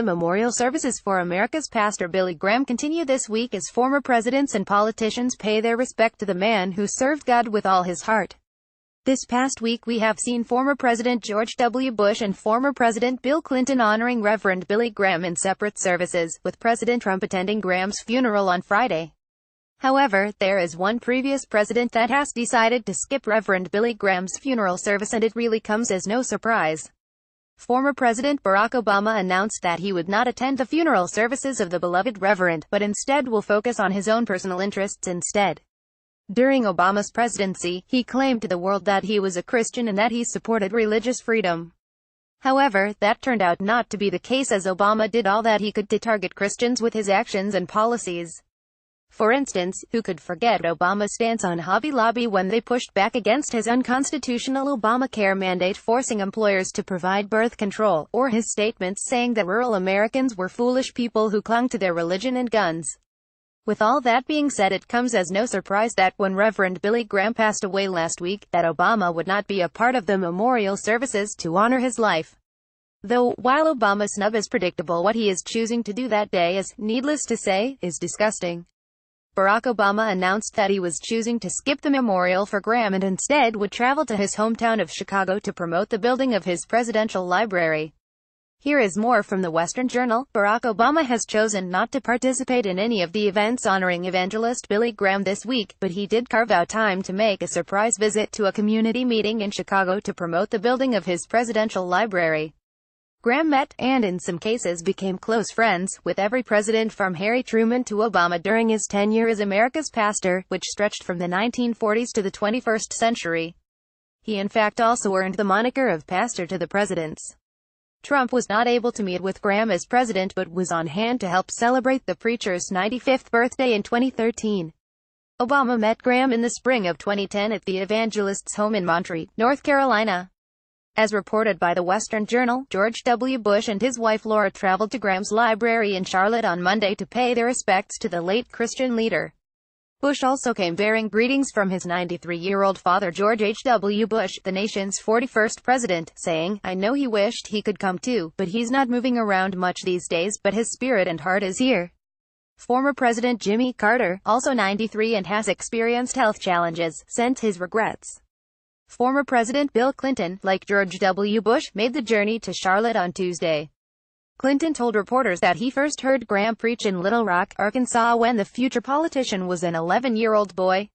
memorial services for America's pastor Billy Graham continue this week as former presidents and politicians pay their respect to the man who served God with all his heart. This past week we have seen former President George W. Bush and former President Bill Clinton honoring Reverend Billy Graham in separate services, with President Trump attending Graham's funeral on Friday. However, there is one previous president that has decided to skip Reverend Billy Graham's funeral service, and it really comes as no surprise. Former President Barack Obama announced that he would not attend the funeral services of the beloved Reverend, but instead will focus on his own personal interests instead. During Obama's presidency, he claimed to the world that he was a Christian and that he supported religious freedom. However, that turned out not to be the case, as Obama did all that he could to target Christians with his actions and policies. For instance, who could forget Obama's stance on Hobby Lobby when they pushed back against his unconstitutional Obamacare mandate forcing employers to provide birth control, or his statements saying that rural Americans were foolish people who clung to their religion and guns. With all that being said, it comes as no surprise that when Reverend Billy Graham passed away last week, that Obama would not be a part of the memorial services to honor his life. Though, while Obama's snub is predictable, what he is choosing to do that day is, needless to say, is disgusting. Barack Obama announced that he was choosing to skip the memorial for Graham and instead would travel to his hometown of Chicago to promote the building of his presidential library. Here is more from the Western Journal. Barack Obama has chosen not to participate in any of the events honoring evangelist Billy Graham this week, but he did carve out time to make a surprise visit to a community meeting in Chicago to promote the building of his presidential library. Graham met, and in some cases became close friends, with every president from Harry Truman to Obama during his tenure as America's pastor, which stretched from the 1940s to the 21st century. He in fact also earned the moniker of pastor to the presidents. Trump was not able to meet with Graham as president but was on hand to help celebrate the preacher's 95th birthday in 2013. Obama met Graham in the spring of 2010 at the evangelist's home in Montreat, North Carolina. As reported by the Western Journal, George W. Bush and his wife Laura traveled to Graham's library in Charlotte on Monday to pay their respects to the late Christian leader. Bush also came bearing greetings from his 93-year-old father George H. W. Bush, the nation's 41st president, saying, "I know he wished he could come too, but he's not moving around much these days, but his spirit and heart is here." Former President Jimmy Carter, also 93 and has experienced health challenges, sent his regrets. Former President Bill Clinton, like George W. Bush, made the journey to Charlotte on Tuesday. Clinton told reporters that he first heard Graham preach in Little Rock, Arkansas when the future politician was an 11-year-old boy.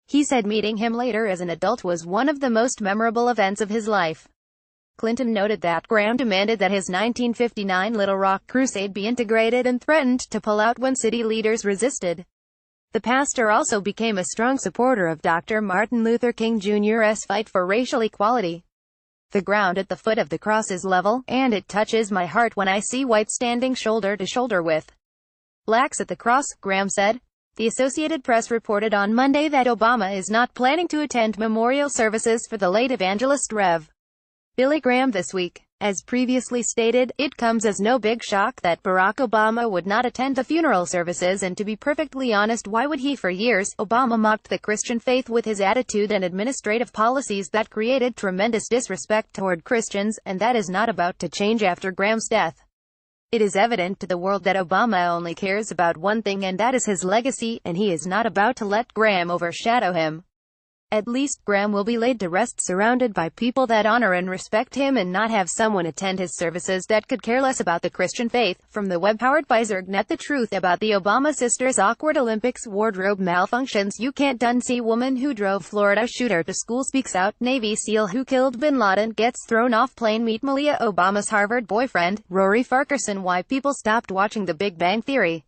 He said meeting him later as an adult was one of the most memorable events of his life. Clinton noted that Graham demanded that his 1959 Little Rock crusade be integrated and threatened to pull out when city leaders resisted. The pastor also became a strong supporter of Dr. Martin Luther King Jr.'s fight for racial equality. "The ground at the foot of the cross is level, and it touches my heart when I see whites standing shoulder to shoulder with blacks at the cross," Graham said. The Associated Press reported on Monday that Obama is not planning to attend memorial services for the late evangelist Rev. Billy Graham this week. As previously stated, it comes as no big shock that Barack Obama would not attend the funeral services, and to be perfectly honest, why would he? For years, Obama mocked the Christian faith with his attitude and administrative policies that created tremendous disrespect toward Christians, and that is not about to change after Graham's death. It is evident to the world that Obama only cares about one thing, and that is his legacy, and he is not about to let Graham overshadow him. At least, Graham will be laid to rest surrounded by people that honor and respect him, and not have someone attend his services that could care less about the Christian faith. From the web powered by Zergnet, the truth about the Obama sisters' awkward Olympics wardrobe malfunctions. You can't unsee woman who drove Florida shooter to school speaks out. Navy SEAL who killed bin Laden gets thrown off plane. Meet Malia Obama's Harvard boyfriend, Rory Farquharson. Why people stopped watching The Big Bang Theory.